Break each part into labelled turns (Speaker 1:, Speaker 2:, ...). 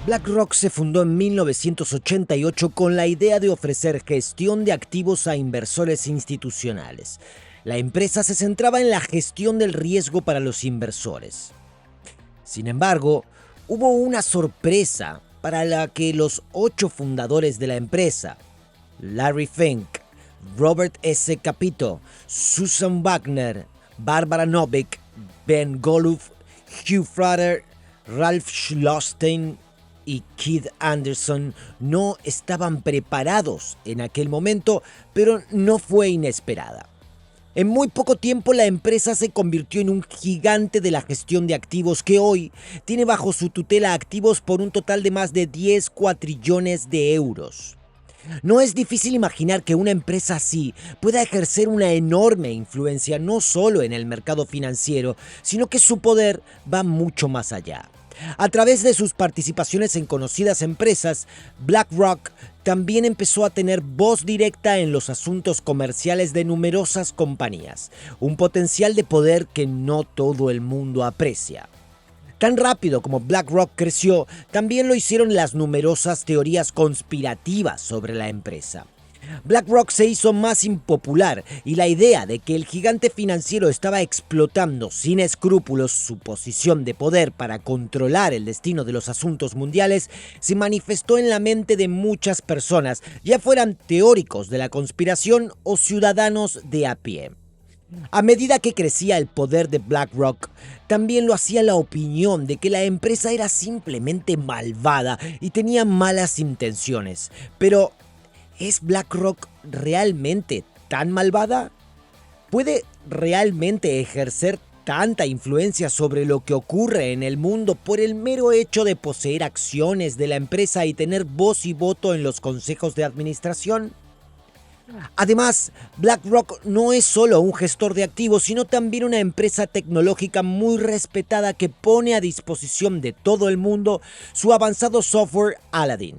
Speaker 1: BlackRock se fundó en 1988 con la idea de ofrecer gestión de activos a inversores institucionales. La empresa se centraba en la gestión del riesgo para los inversores. Sin embargo, hubo una sorpresa para la que los 8 fundadores de la empresa, Larry Fink, Robert S. Capito, Susan Wagner, Barbara Novick, Ben Golub, Hugh Frater, Ralph Schlostein y Keith Anderson no estaban preparados en aquel momento, pero no fue inesperada. En muy poco tiempo la empresa se convirtió en un gigante de la gestión de activos que hoy tiene bajo su tutela activos por un total de más de 10 cuatrillones de euros. No es difícil imaginar que una empresa así pueda ejercer una enorme influencia no solo en el mercado financiero, sino que su poder va mucho más allá. A través de sus participaciones en conocidas empresas, BlackRock también empezó a tener voz directa en los asuntos comerciales de numerosas compañías, un potencial de poder que no todo el mundo aprecia. Tan rápido como BlackRock creció, también lo hicieron las numerosas teorías conspirativas sobre la empresa. BlackRock se hizo más impopular y la idea de que el gigante financiero estaba explotando sin escrúpulos su posición de poder para controlar el destino de los asuntos mundiales se manifestó en la mente de muchas personas, ya fueran teóricos de la conspiración o ciudadanos de a pie. A medida que crecía el poder de BlackRock, también lo hacía la opinión de que la empresa era simplemente malvada y tenía malas intenciones. Pero, ¿es BlackRock realmente tan malvada? ¿Puede realmente ejercer tanta influencia sobre lo que ocurre en el mundo por el mero hecho de poseer acciones de la empresa y tener voz y voto en los consejos de administración? Además, BlackRock no es solo un gestor de activos, sino también una empresa tecnológica muy respetada que pone a disposición de todo el mundo su avanzado software Aladdin.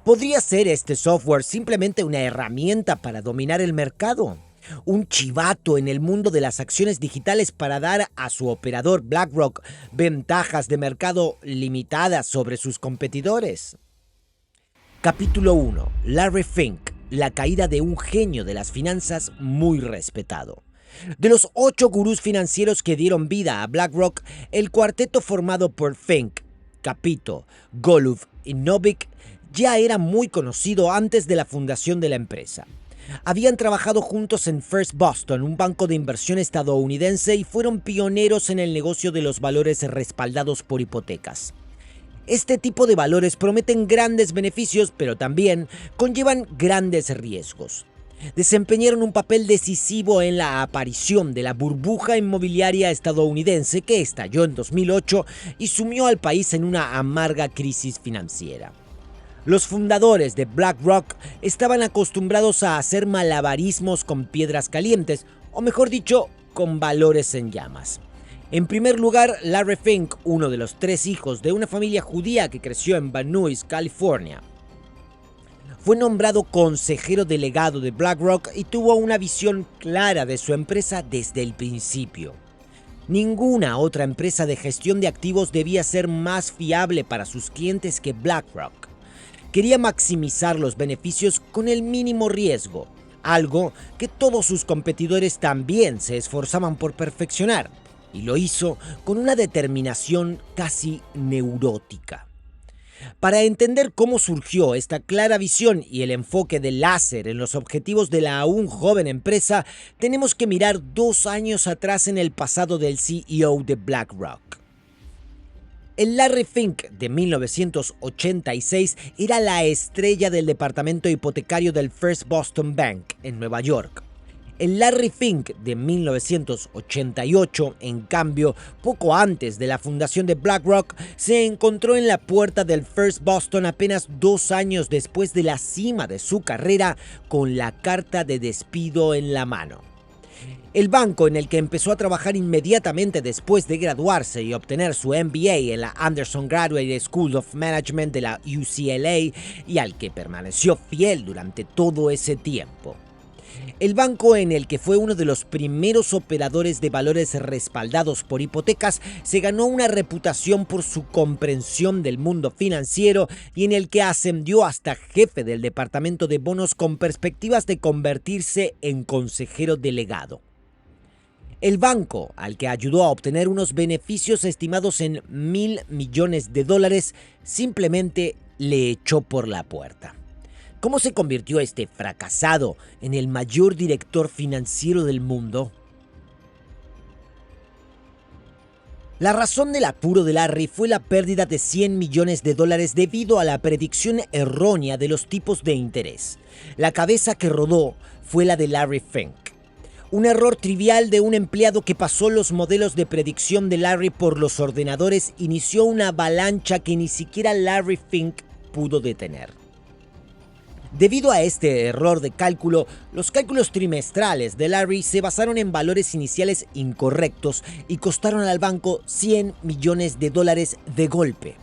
Speaker 1: ¿Podría ser este software simplemente una herramienta para dominar el mercado? ¿Un chivato en el mundo de las acciones digitales para dar a su operador BlackRock ventajas de mercado limitadas sobre sus competidores? Capítulo 1. Larry Fink. La caída de un genio de las finanzas muy respetado. De los 8 gurús financieros que dieron vida a BlackRock, el cuarteto formado por Fink, Capito, Golub y Novick ya era muy conocido antes de la fundación de la empresa. Habían trabajado juntos en First Boston, un banco de inversión estadounidense, y fueron pioneros en el negocio de los valores respaldados por hipotecas. Este tipo de valores prometen grandes beneficios, pero también conllevan grandes riesgos. Desempeñaron un papel decisivo en la aparición de la burbuja inmobiliaria estadounidense que estalló en 2008 y sumió al país en una amarga crisis financiera. Los fundadores de BlackRock estaban acostumbrados a hacer malabarismos con piedras calientes, o mejor dicho, con valores en llamas. En primer lugar, Larry Fink, uno de los 3 hijos de una familia judía que creció en Van Nuys, California, fue nombrado consejero delegado de BlackRock y tuvo una visión clara de su empresa desde el principio. Ninguna otra empresa de gestión de activos debía ser más fiable para sus clientes que BlackRock. Quería maximizar los beneficios con el mínimo riesgo, algo que todos sus competidores también se esforzaban por perfeccionar. Y lo hizo con una determinación casi neurótica. Para entender cómo surgió esta clara visión y el enfoque del láser en los objetivos de la aún joven empresa, tenemos que mirar 2 años atrás en el pasado del CEO de BlackRock. El Larry Fink de 1986 era la estrella del departamento hipotecario del First Boston Bank en Nueva York. El Larry Fink de 1988, en cambio, poco antes de la fundación de BlackRock, se encontró en la puerta del First Boston apenas 2 años después de la cima de su carrera, con la carta de despido en la mano. El banco en el que empezó a trabajar inmediatamente después de graduarse y obtener su MBA en la Anderson Graduate School of Management de la UCLA y al que permaneció fiel durante todo ese tiempo. El banco, en el que fue uno de los primeros operadores de valores respaldados por hipotecas, se ganó una reputación por su comprensión del mundo financiero y en el que ascendió hasta jefe del departamento de bonos con perspectivas de convertirse en consejero delegado. El banco, al que ayudó a obtener unos beneficios estimados en $1.000 millones, simplemente le echó por la puerta. ¿Cómo se convirtió este fracasado en el mayor director financiero del mundo? La razón del apuro de Larry fue la pérdida de $100 millones debido a la predicción errónea de los tipos de interés. La cabeza que rodó fue la de Larry Fink. Un error trivial de un empleado que pasó los modelos de predicción de Larry por los ordenadores inició una avalancha que ni siquiera Larry Fink pudo detener. Debido a este error de cálculo, los cálculos trimestrales de Larry se basaron en valores iniciales incorrectos y costaron al banco $100 millones de golpe.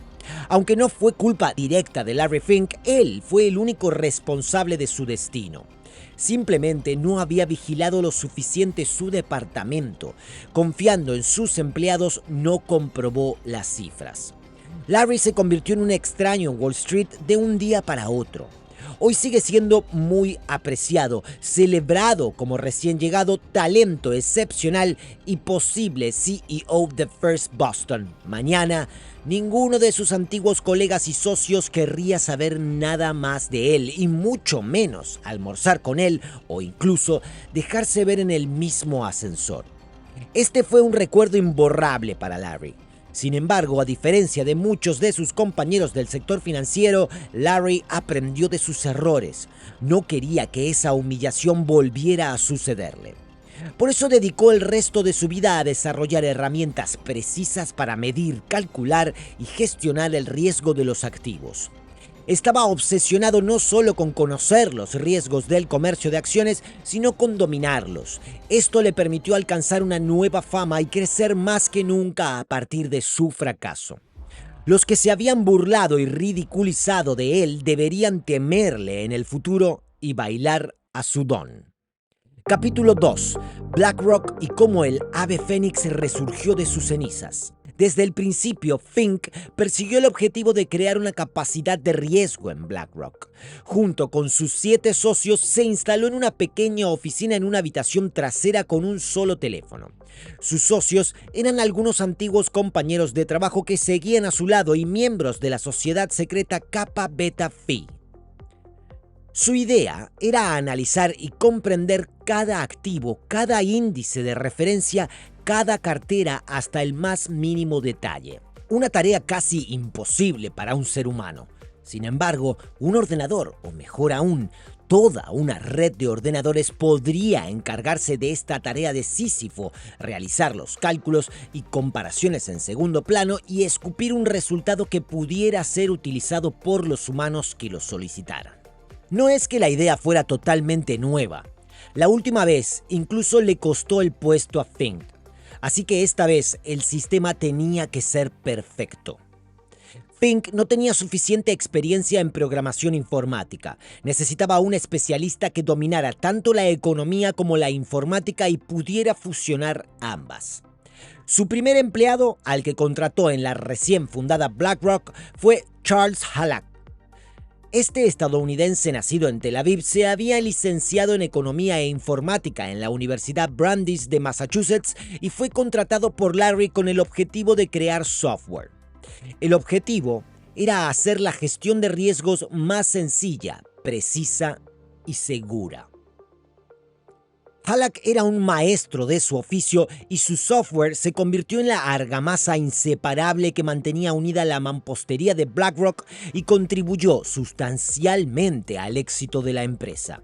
Speaker 1: Aunque no fue culpa directa de Larry Fink, él fue el único responsable de su destino. Simplemente no había vigilado lo suficiente su departamento. Confiando en sus empleados, no comprobó las cifras. Larry se convirtió en un extraño en Wall Street de un día para otro. Hoy sigue siendo muy apreciado, celebrado como recién llegado, talento excepcional y posible CEO de First Boston. Mañana, ninguno de sus antiguos colegas y socios querría saber nada más de él, y mucho menos almorzar con él o incluso dejarse ver en el mismo ascensor. Este fue un recuerdo imborrable para Larry. Sin embargo, a diferencia de muchos de sus compañeros del sector financiero, Larry aprendió de sus errores. No quería que esa humillación volviera a sucederle. Por eso dedicó el resto de su vida a desarrollar herramientas precisas para medir, calcular y gestionar el riesgo de los activos. Estaba obsesionado no solo con conocer los riesgos del comercio de acciones, sino con dominarlos. Esto le permitió alcanzar una nueva fama y crecer más que nunca a partir de su fracaso. Los que se habían burlado y ridiculizado de él deberían temerle en el futuro y bailar a su don. Capítulo 2. BlackRock y cómo el ave fénix resurgió de sus cenizas. Desde el principio, Fink persiguió el objetivo de crear una capacidad de riesgo en BlackRock. Junto con sus 7 socios, se instaló en una pequeña oficina en una habitación trasera con un solo teléfono. Sus socios eran algunos antiguos compañeros de trabajo que seguían a su lado y miembros de la sociedad secreta Kappa Beta Phi. Su idea era analizar y comprender cada activo, cada índice de referencia, cada cartera hasta el más mínimo detalle. Una tarea casi imposible para un ser humano. Sin embargo, un ordenador, o mejor aún, toda una red de ordenadores podría encargarse de esta tarea de Sísifo, realizar los cálculos y comparaciones en segundo plano y escupir un resultado que pudiera ser utilizado por los humanos que lo solicitaran. No es que la idea fuera totalmente nueva. La última vez incluso le costó el puesto a Fink. Así que esta vez el sistema tenía que ser perfecto. Fink no tenía suficiente experiencia en programación informática. Necesitaba un especialista que dominara tanto la economía como la informática y pudiera fusionar ambas. Su primer empleado, al que contrató en la recién fundada BlackRock, fue Charles Halak. Este estadounidense nacido en Tel Aviv se había licenciado en Economía e Informática en la Universidad Brandeis de Massachusetts y fue contratado por Larry con el objetivo de crear software. El objetivo era hacer la gestión de riesgos más sencilla, precisa y segura. Halak era un maestro de su oficio y su software se convirtió en la argamasa inseparable que mantenía unida la mampostería de BlackRock y contribuyó sustancialmente al éxito de la empresa.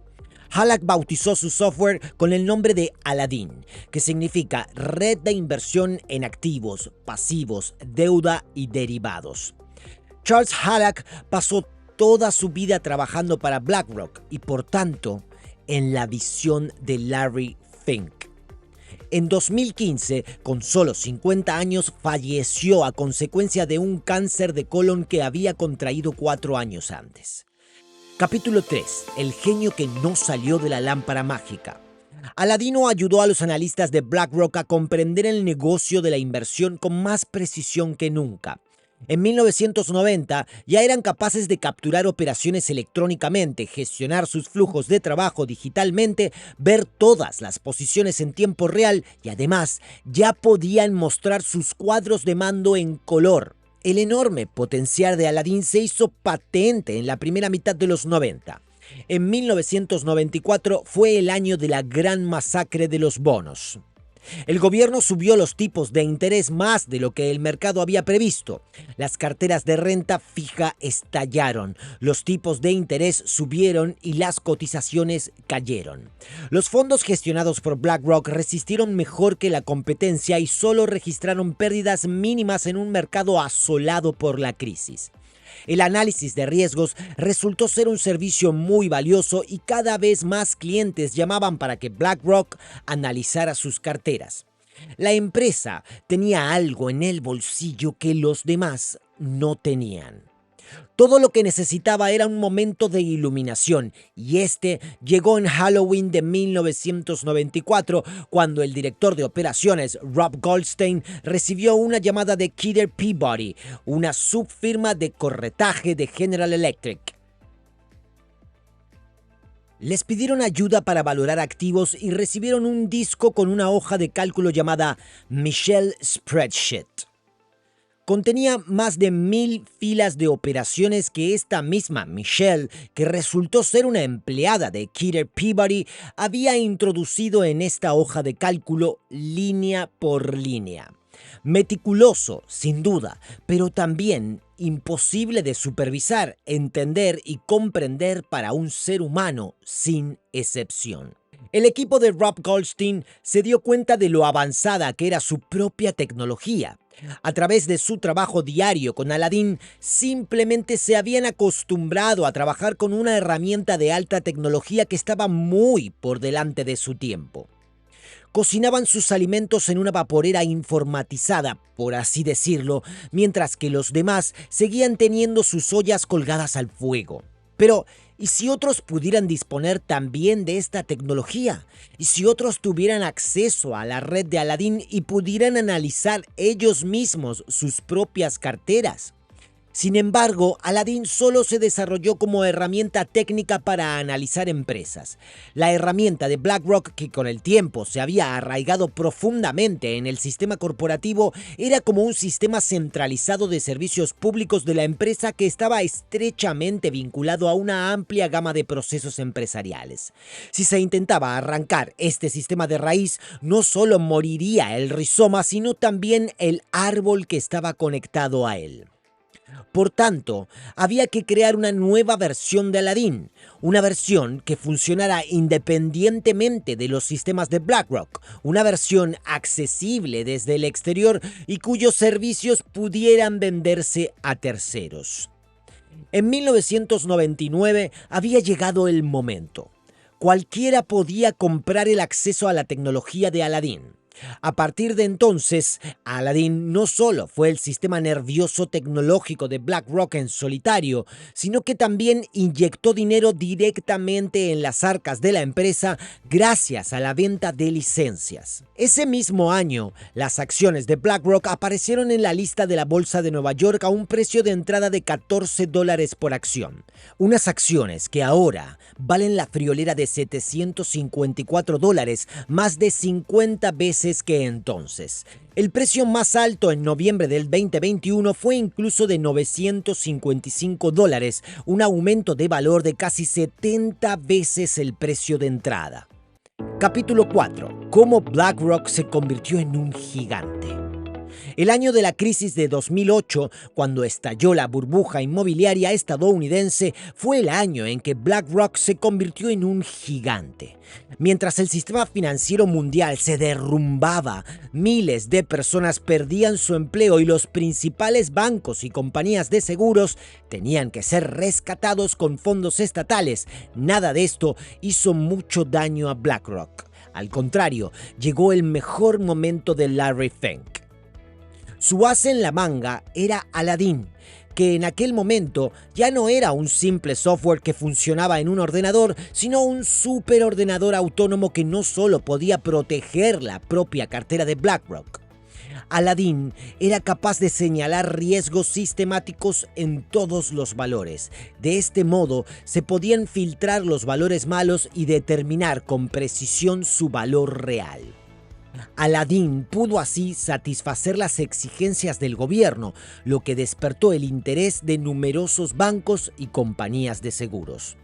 Speaker 1: Halak bautizó su software con el nombre de Aladdin, que significa red de inversión en activos, pasivos, deuda y derivados. Charles Halak pasó toda su vida trabajando para BlackRock y por tanto en la visión de Larry Fink. En 2015, con solo 50 años, falleció a consecuencia de un cáncer de colon que había contraído 4 años antes. Capítulo 3. El genio que no salió de la lámpara mágica. Aladino ayudó a los analistas de BlackRock a comprender el negocio de la inversión con más precisión que nunca. En 1990 ya eran capaces de capturar operaciones electrónicamente, gestionar sus flujos de trabajo digitalmente, ver todas las posiciones en tiempo real y además ya podían mostrar sus cuadros de mando en color. El enorme potencial de Aladdin se hizo patente en la primera mitad de los 90. En 1994 fue el año de la gran masacre de los bonos. El gobierno subió los tipos de interés más de lo que el mercado había previsto. Las carteras de renta fija estallaron, los tipos de interés subieron y las cotizaciones cayeron. Los fondos gestionados por BlackRock resistieron mejor que la competencia y solo registraron pérdidas mínimas en un mercado asolado por la crisis. El análisis de riesgos resultó ser un servicio muy valioso y cada vez más clientes llamaban para que BlackRock analizara sus carteras. La empresa tenía algo en el bolsillo que los demás no tenían. Todo lo que necesitaba era un momento de iluminación y este llegó en Halloween de 1994 cuando el director de operaciones Rob Goldstein recibió una llamada de Kidder Peabody, una subfirma de corretaje de General Electric. Les pidieron ayuda para valorar activos y recibieron un disco con una hoja de cálculo llamada Michelle Spreadsheet. Contenía más de 1000 filas de operaciones que esta misma Michelle, que resultó ser una empleada de Kidder Peabody, había introducido en esta hoja de cálculo línea por línea. Meticuloso, sin duda, pero también imposible de supervisar, entender y comprender para un ser humano sin excepción. El equipo de Rob Goldstein se dio cuenta de lo avanzada que era su propia tecnología. A través de su trabajo diario con Aladdin, simplemente se habían acostumbrado a trabajar con una herramienta de alta tecnología que estaba muy por delante de su tiempo. Cocinaban sus alimentos en una vaporera informatizada, por así decirlo, mientras que los demás seguían teniendo sus ollas colgadas al fuego. Pero, ¿y si otros pudieran disponer también de esta tecnología? ¿Y si otros tuvieran acceso a la red de Aladdin y pudieran analizar ellos mismos sus propias carteras? Sin embargo, Aladdin solo se desarrolló como herramienta técnica para analizar empresas. La herramienta de BlackRock, que con el tiempo se había arraigado profundamente en el sistema corporativo, era como un sistema centralizado de servicios públicos de la empresa que estaba estrechamente vinculado a una amplia gama de procesos empresariales. Si se intentaba arrancar este sistema de raíz, no solo moriría el rizoma, sino también el árbol que estaba conectado a él. Por tanto, había que crear una nueva versión de Aladdin, una versión que funcionara independientemente de los sistemas de BlackRock, una versión accesible desde el exterior y cuyos servicios pudieran venderse a terceros. En 1999 había llegado el momento. Cualquiera podía comprar el acceso a la tecnología de Aladdin. A partir de entonces, Aladdin no solo fue el sistema nervioso tecnológico de BlackRock en solitario, sino que también inyectó dinero directamente en las arcas de la empresa gracias a la venta de licencias. Ese mismo año, las acciones de BlackRock aparecieron en la lista de la Bolsa de Nueva York a un precio de entrada de $14 por acción. Unas acciones que ahora valen la friolera de $754, más de 50 veces que entonces. El precio más alto en noviembre del 2021 fue incluso de $955, un aumento de valor de casi 70 veces el precio de entrada. Capítulo 4. Cómo BlackRock se convirtió en un gigante. El año de la crisis de 2008, cuando estalló la burbuja inmobiliaria estadounidense, fue el año en que BlackRock se convirtió en un gigante. Mientras el sistema financiero mundial se derrumbaba, miles de personas perdían su empleo y los principales bancos y compañías de seguros tenían que ser rescatados con fondos estatales. Nada de esto hizo mucho daño a BlackRock. Al contrario, llegó el mejor momento de Larry Fink. Su as en la manga era Aladdin, que en aquel momento ya no era un simple software que funcionaba en un ordenador, sino un superordenador autónomo que no solo podía proteger la propia cartera de BlackRock. Aladdin era capaz de señalar riesgos sistemáticos en todos los valores. De este modo, se podían filtrar los valores malos y determinar con precisión su valor real. Aladdin pudo así satisfacer las exigencias del gobierno, lo que despertó el interés de numerosos bancos y compañías de seguros.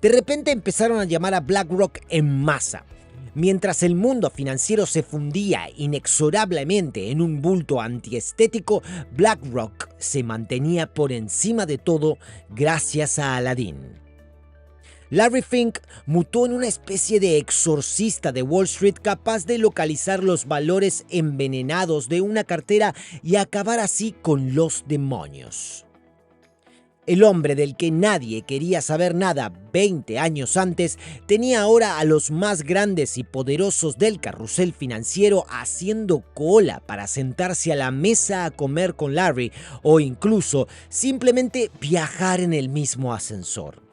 Speaker 1: De repente empezaron a llamar a BlackRock en masa. Mientras el mundo financiero se fundía inexorablemente en un bulto antiestético, BlackRock se mantenía por encima de todo gracias a Aladdin. Larry Fink mutó en una especie de exorcista de Wall Street capaz de localizar los valores envenenados de una cartera y acabar así con los demonios. El hombre del que nadie quería saber nada 20 años antes tenía ahora a los más grandes y poderosos del carrusel financiero haciendo cola para sentarse a la mesa a comer con Larry o incluso simplemente viajar en el mismo ascensor.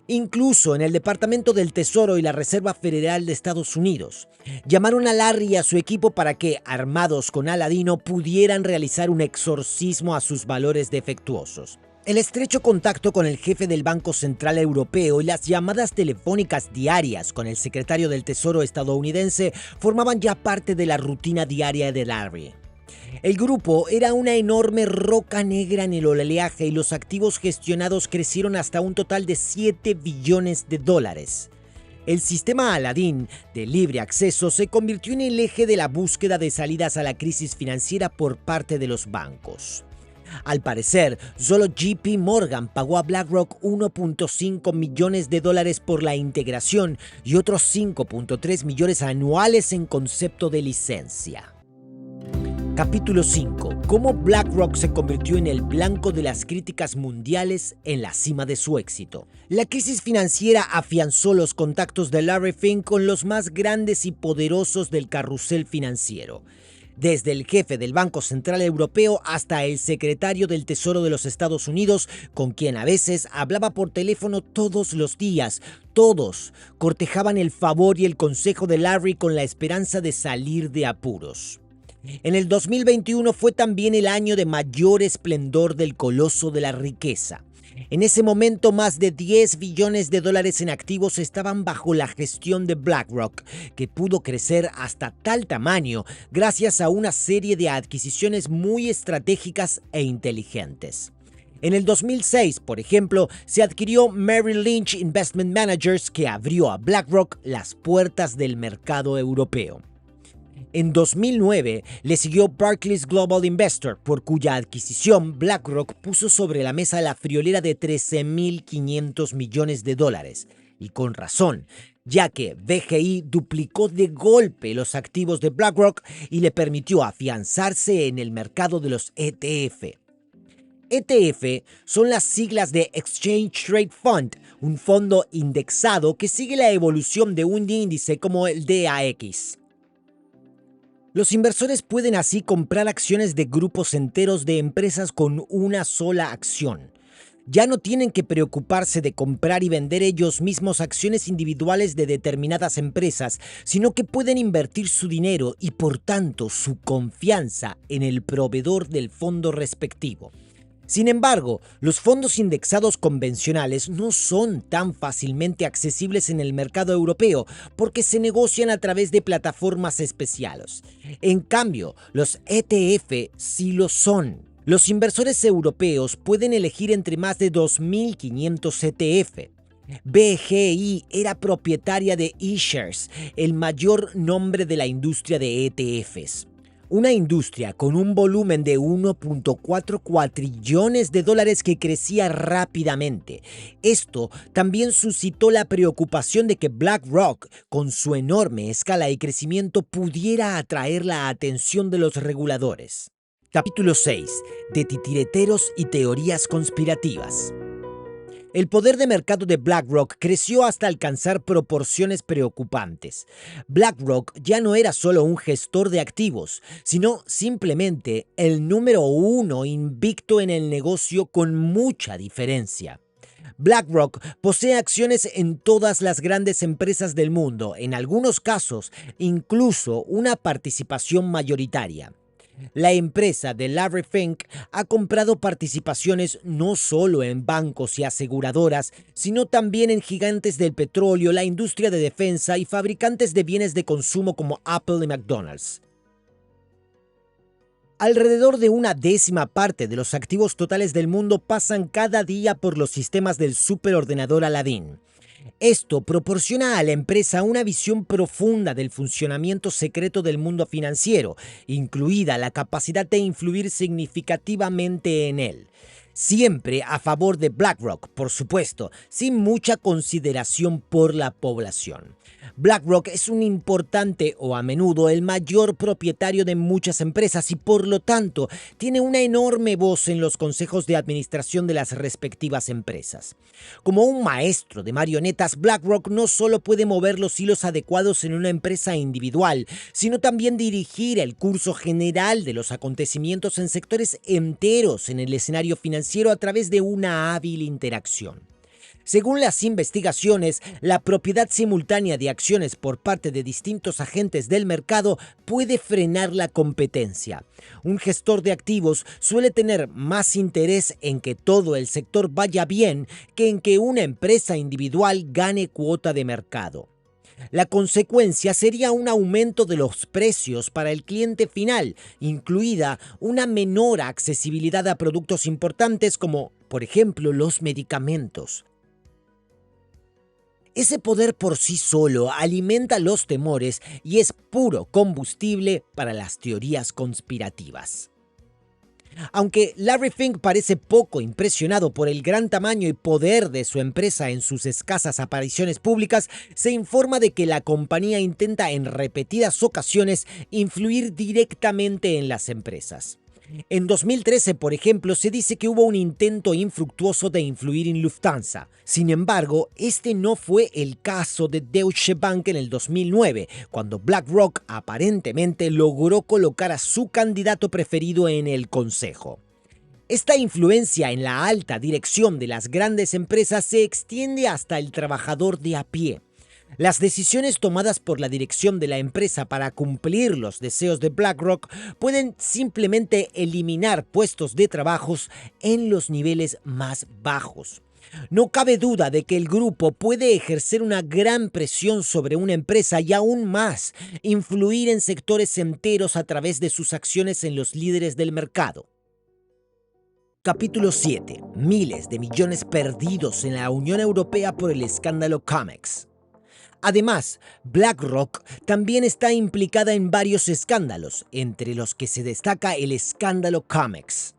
Speaker 1: Incluso en el Departamento del Tesoro y la Reserva Federal de Estados Unidos, llamaron a Larry y a su equipo para que, armados con Aladino, pudieran realizar un exorcismo a sus valores defectuosos. El estrecho contacto con el jefe del Banco Central Europeo y las llamadas telefónicas diarias con el secretario del Tesoro estadounidense formaban ya parte de la rutina diaria de Larry. El grupo era una enorme roca negra en el oleaje y los activos gestionados crecieron hasta un total de $7 billones. El sistema Aladdin de libre acceso se convirtió en el eje de la búsqueda de salidas a la crisis financiera por parte de los bancos. Al parecer, solo JP Morgan pagó a BlackRock $1.5 millones por la integración y otros 5.3 millones anuales en concepto de licencia. Capítulo 5. Cómo BlackRock se convirtió en el blanco de las críticas mundiales en la cima de su éxito. La crisis financiera afianzó los contactos de Larry Fink con los más grandes y poderosos del carrusel financiero. Desde el jefe del Banco Central Europeo hasta el secretario del Tesoro de los Estados Unidos, con quien a veces hablaba por teléfono todos los días. Todos cortejaban el favor y el consejo de Larry con la esperanza de salir de apuros. En el 2021 fue también el año de mayor esplendor del coloso de la riqueza. En ese momento, más de $10 billones en activos estaban bajo la gestión de BlackRock, que pudo crecer hasta tal tamaño gracias a una serie de adquisiciones muy estratégicas e inteligentes. En el 2006, por ejemplo, se adquirió Merrill Lynch Investment Managers, que abrió a BlackRock las puertas del mercado europeo. En 2009 le siguió Barclays Global Investor, por cuya adquisición BlackRock puso sobre la mesa la friolera de $13.500 millones, y con razón, ya que BGI duplicó de golpe los activos de BlackRock y le permitió afianzarse en el mercado de los ETF. ETF son las siglas de Exchange Trade Fund, un fondo indexado que sigue la evolución de un índice como el DAX. Los inversores pueden así comprar acciones de grupos enteros de empresas con una sola acción. Ya no tienen que preocuparse de comprar y vender ellos mismos acciones individuales de determinadas empresas, sino que pueden invertir su dinero y por tanto su confianza en el proveedor del fondo respectivo. Sin embargo, los fondos indexados convencionales no son tan fácilmente accesibles en el mercado europeo porque se negocian a través de plataformas especiales. En cambio, los ETF sí lo son. Los inversores europeos pueden elegir entre más de 2.500 ETF. BGI era propietaria de eShares, el mayor nombre de la industria de ETFs. Una industria con un volumen de $1.4 cuatrillones que crecía rápidamente. Esto también suscitó la preocupación de que BlackRock, con su enorme escala y crecimiento, pudiera atraer la atención de los reguladores. Capítulo 6. De titireteros y teorías conspirativas. El poder de mercado de BlackRock creció hasta alcanzar proporciones preocupantes. BlackRock ya no era solo un gestor de activos, sino simplemente el número uno invicto en el negocio con mucha diferencia. BlackRock posee acciones en todas las grandes empresas del mundo, en algunos casos incluso una participación mayoritaria. La empresa de Larry Fink ha comprado participaciones no solo en bancos y aseguradoras, sino también en gigantes del petróleo, la industria de defensa y fabricantes de bienes de consumo como Apple y McDonald's. Alrededor de una décima parte de los activos totales del mundo pasan cada día por los sistemas del superordenador Aladdin. Esto proporciona a la empresa una visión profunda del funcionamiento secreto del mundo financiero, incluida la capacidad de influir significativamente en él. Siempre a favor de BlackRock, por supuesto, sin mucha consideración por la población. BlackRock es un importante o a menudo el mayor propietario de muchas empresas y por lo tanto tiene una enorme voz en los consejos de administración de las respectivas empresas. Como un maestro de marionetas, BlackRock no solo puede mover los hilos adecuados en una empresa individual, sino también dirigir el curso general de los acontecimientos en sectores enteros en el escenario financiero a través de una hábil interacción. Según las investigaciones, la propiedad simultánea de acciones por parte de distintos agentes del mercado puede frenar la competencia. Un gestor de activos suele tener más interés en que todo el sector vaya bien que en que una empresa individual gane cuota de mercado. La consecuencia sería un aumento de los precios para el cliente final, incluida una menor accesibilidad a productos importantes como, por ejemplo, los medicamentos. Ese poder por sí solo alimenta los temores y es puro combustible para las teorías conspirativas. Aunque Larry Fink parece poco impresionado por el gran tamaño y poder de su empresa en sus escasas apariciones públicas, se informa de que la compañía intenta en repetidas ocasiones influir directamente en las empresas. En 2013, por ejemplo, se dice que hubo un intento infructuoso de influir en Lufthansa. Sin embargo, este no fue el caso de Deutsche Bank en el 2009, cuando BlackRock aparentemente logró colocar a su candidato preferido en el consejo. Esta influencia en la alta dirección de las grandes empresas se extiende hasta el trabajador de a pie. Las decisiones tomadas por la dirección de la empresa para cumplir los deseos de BlackRock pueden simplemente eliminar puestos de trabajo en los niveles más bajos. No cabe duda de que el grupo puede ejercer una gran presión sobre una empresa y aún más, influir en sectores enteros a través de sus acciones en los líderes del mercado. Capítulo 7. Miles de millones perdidos en la Unión Europea por el escándalo Comex. Además, BlackRock también está implicada en varios escándalos, entre los que se destaca el escándalo Comex.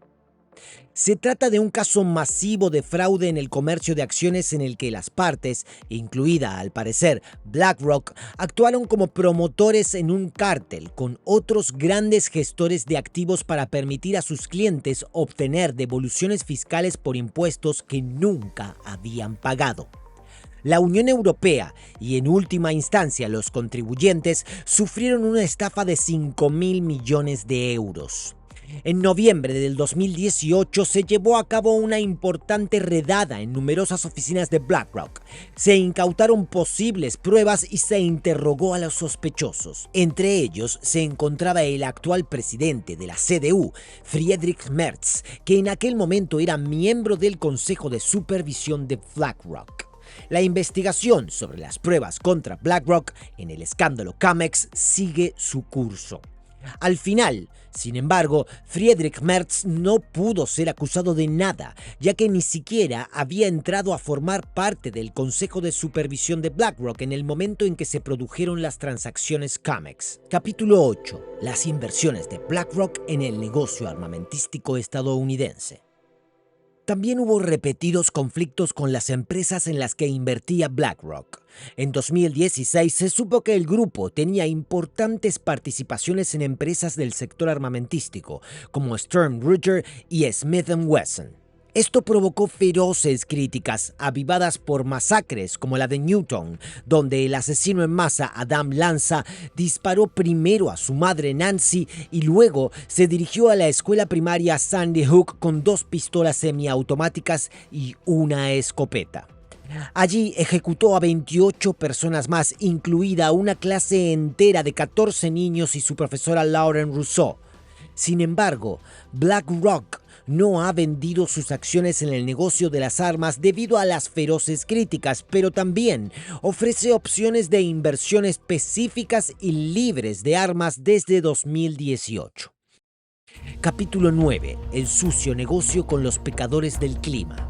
Speaker 1: Se trata de un caso masivo de fraude en el comercio de acciones en el que las partes, incluida al parecer BlackRock, actuaron como promotores en un cártel con otros grandes gestores de activos para permitir a sus clientes obtener devoluciones fiscales por impuestos que nunca habían pagado. La Unión Europea y en última instancia los contribuyentes sufrieron una estafa de 5.000 millones de euros. En noviembre del 2018 se llevó a cabo una importante redada en numerosas oficinas de BlackRock. Se incautaron posibles pruebas y se interrogó a los sospechosos. Entre ellos se encontraba el actual presidente de la CDU, Friedrich Merz, que en aquel momento era miembro del Consejo de Supervisión de BlackRock. La investigación sobre las pruebas contra BlackRock en el escándalo Comex sigue su curso. Al final, sin embargo, Friedrich Merz no pudo ser acusado de nada, ya que ni siquiera había entrado a formar parte del Consejo de Supervisión de BlackRock en el momento en que se produjeron las transacciones Comex. Capítulo 8. Las inversiones de BlackRock en el negocio armamentístico estadounidense. También hubo repetidos conflictos con las empresas en las que invertía BlackRock. En 2016 se supo que el grupo tenía importantes participaciones en empresas del sector armamentístico, como Sturm Ruger y Smith & Wesson. Esto provocó feroces críticas, avivadas por masacres como la de Newton, donde el asesino en masa Adam Lanza disparó primero a su madre Nancy y luego se dirigió a la escuela primaria Sandy Hook con 2 pistolas semiautomáticas y una escopeta. Allí ejecutó a 28 personas más, incluida una clase entera de 14 niños y su profesora Lauren Rousseau. Sin embargo, BlackRock no ha vendido sus acciones en el negocio de las armas debido a las feroces críticas, pero también ofrece opciones de inversión específicas y libres de armas desde 2018. Capítulo 9. El sucio negocio con los pecadores del clima.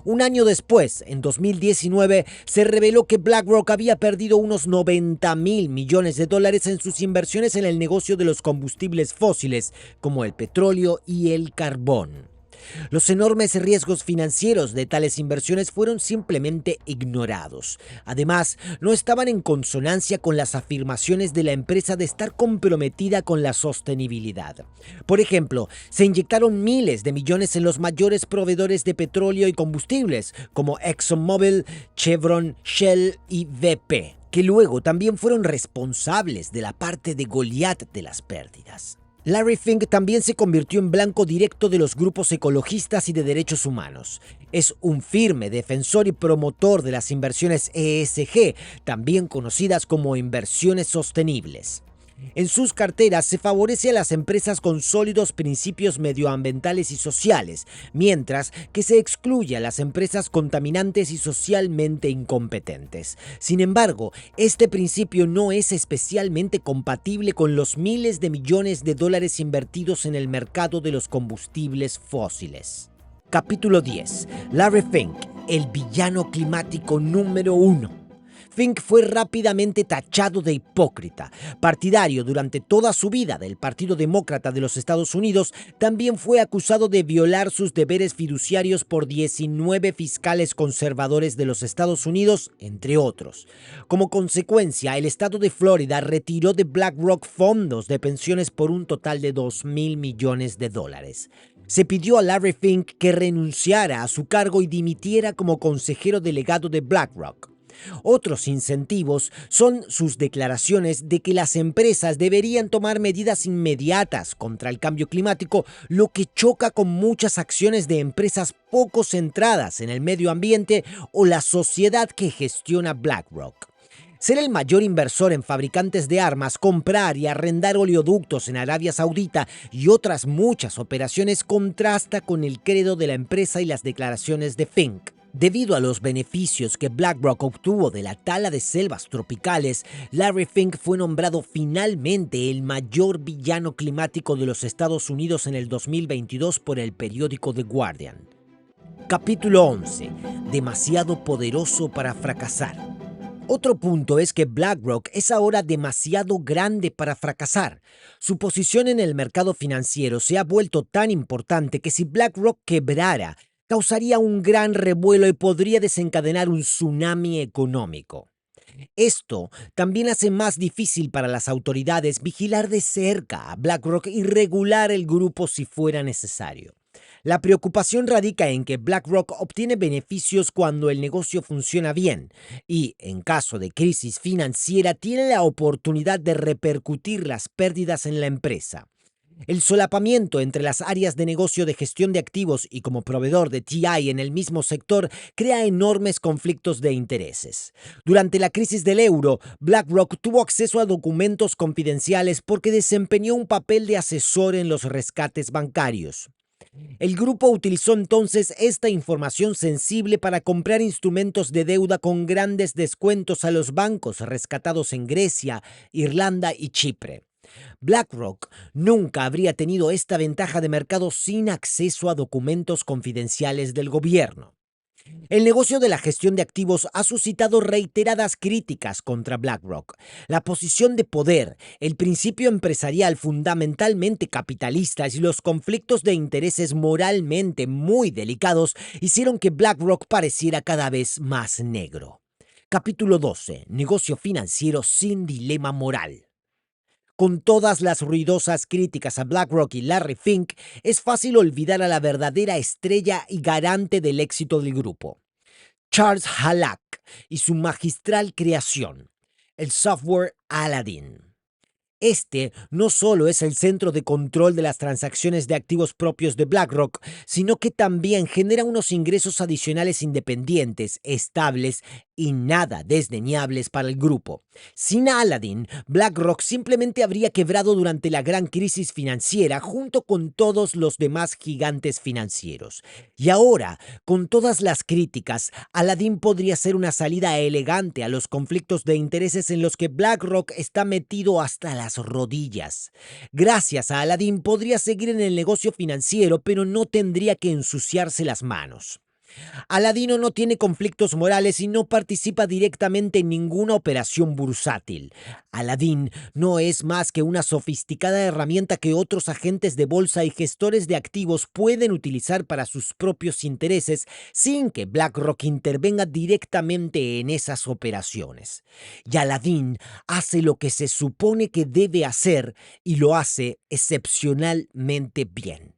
Speaker 1: Un año después, en 2019, se reveló que BlackRock había perdido unos $90.000 millones en sus inversiones en el negocio de los combustibles fósiles, como el petróleo y el carbón. Los enormes riesgos financieros de tales inversiones fueron simplemente ignorados. Además, no estaban en consonancia con las afirmaciones de la empresa de estar comprometida con la sostenibilidad. Por ejemplo, se inyectaron miles de millones en los mayores proveedores de petróleo y combustibles, como ExxonMobil, Chevron, Shell y BP, que luego también fueron responsables de la parte de Goliat de las pérdidas. Larry Fink también se convirtió en blanco directo de los grupos ecologistas y de derechos humanos. Es un firme defensor y promotor de las inversiones ESG, también conocidas como inversiones sostenibles. En sus carteras se favorece a las empresas con sólidos principios medioambientales y sociales, mientras que se excluye a las empresas contaminantes y socialmente incompetentes. Sin embargo, este principio no es especialmente compatible con los miles de millones de dólares invertidos en el mercado de los combustibles fósiles. Capítulo 10. Larry Fink, el villano climático número 1. Fink fue rápidamente tachado de hipócrita. Partidario durante toda su vida del Partido Demócrata de los Estados Unidos, también fue acusado de violar sus deberes fiduciarios por 19 fiscales conservadores de los Estados Unidos, entre otros. Como consecuencia, el estado de Florida retiró de BlackRock fondos de pensiones por un total de $2.000 millones. Se pidió a Larry Fink que renunciara a su cargo y dimitiera como consejero delegado de BlackRock. Otros incentivos son sus declaraciones de que las empresas deberían tomar medidas inmediatas contra el cambio climático, lo que choca con muchas acciones de empresas poco centradas en el medio ambiente o la sociedad que gestiona BlackRock. Ser el mayor inversor en fabricantes de armas, comprar y arrendar oleoductos en Arabia Saudita y otras muchas operaciones contrasta con el credo de la empresa y las declaraciones de Fink. Debido a los beneficios que BlackRock obtuvo de la tala de selvas tropicales, Larry Fink fue nombrado finalmente el mayor villano climático de los Estados Unidos en el 2022 por el periódico The Guardian. Capítulo 11. Demasiado poderoso para fracasar. Otro punto es que BlackRock es ahora demasiado grande para fracasar. Su posición en el mercado financiero se ha vuelto tan importante que si BlackRock quebrara, causaría un gran revuelo y podría desencadenar un tsunami económico. Esto también hace más difícil para las autoridades vigilar de cerca a BlackRock y regular el grupo si fuera necesario. La preocupación radica en que BlackRock obtiene beneficios cuando el negocio funciona bien y, en caso de crisis financiera, tiene la oportunidad de repercutir las pérdidas en la empresa. El solapamiento entre las áreas de negocio de gestión de activos y como proveedor de TI en el mismo sector crea enormes conflictos de intereses. Durante la crisis del euro, BlackRock tuvo acceso a documentos confidenciales porque desempeñó un papel de asesor en los rescates bancarios. El grupo utilizó entonces esta información sensible para comprar instrumentos de deuda con grandes descuentos a los bancos rescatados en Grecia, Irlanda y Chipre. BlackRock nunca habría tenido esta ventaja de mercado sin acceso a documentos confidenciales del gobierno. El negocio de la gestión de activos ha suscitado reiteradas críticas contra BlackRock. La posición de poder, el principio empresarial fundamentalmente capitalista y los conflictos de intereses moralmente muy delicados hicieron que BlackRock pareciera cada vez más negro. Capítulo 12. Negocio financiero sin dilema moral. Con todas las ruidosas críticas a BlackRock y Larry Fink, es fácil olvidar a la verdadera estrella y garante del éxito del grupo, Charles Halak, y su magistral creación, el software Aladdin. Este no solo es el centro de control de las transacciones de activos propios de BlackRock, sino que también genera unos ingresos adicionales independientes, estables y nada desdeñables para el grupo. Sin Aladdin, BlackRock simplemente habría quebrado durante la gran crisis financiera junto con todos los demás gigantes financieros. Y ahora, con todas las críticas, Aladdin podría ser una salida elegante a los conflictos de intereses en los que BlackRock está metido hasta las rodillas. Gracias a Aladdin podría seguir en el negocio financiero, pero no tendría que ensuciarse las manos. Aladino no tiene conflictos morales y no participa directamente en ninguna operación bursátil. Aladdin no es más que una sofisticada herramienta que otros agentes de bolsa y gestores de activos pueden utilizar para sus propios intereses sin que BlackRock intervenga directamente en esas operaciones. Y Aladdin hace lo que se supone que debe hacer y lo hace excepcionalmente bien.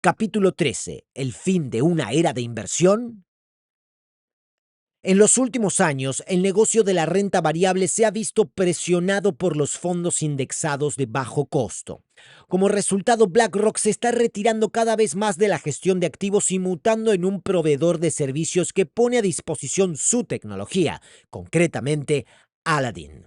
Speaker 1: Capítulo 13. ¿El fin de una era de inversión? En los últimos años, el negocio de la renta variable se ha visto presionado por los fondos indexados de bajo costo. Como resultado, BlackRock se está retirando cada vez más de la gestión de activos y mutando en un proveedor de servicios que pone a disposición su tecnología, concretamente Aladdin.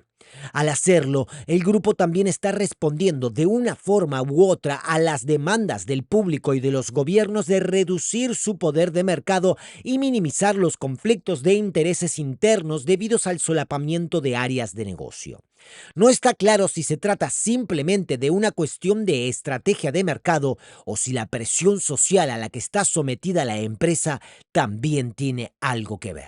Speaker 1: Al hacerlo, el grupo también está respondiendo de una forma u otra a las demandas del público y de los gobiernos de reducir su poder de mercado y minimizar los conflictos de intereses internos debidos al solapamiento de áreas de negocio. No está claro si se trata simplemente de una cuestión de estrategia de mercado o si la presión social a la que está sometida la empresa también tiene algo que ver.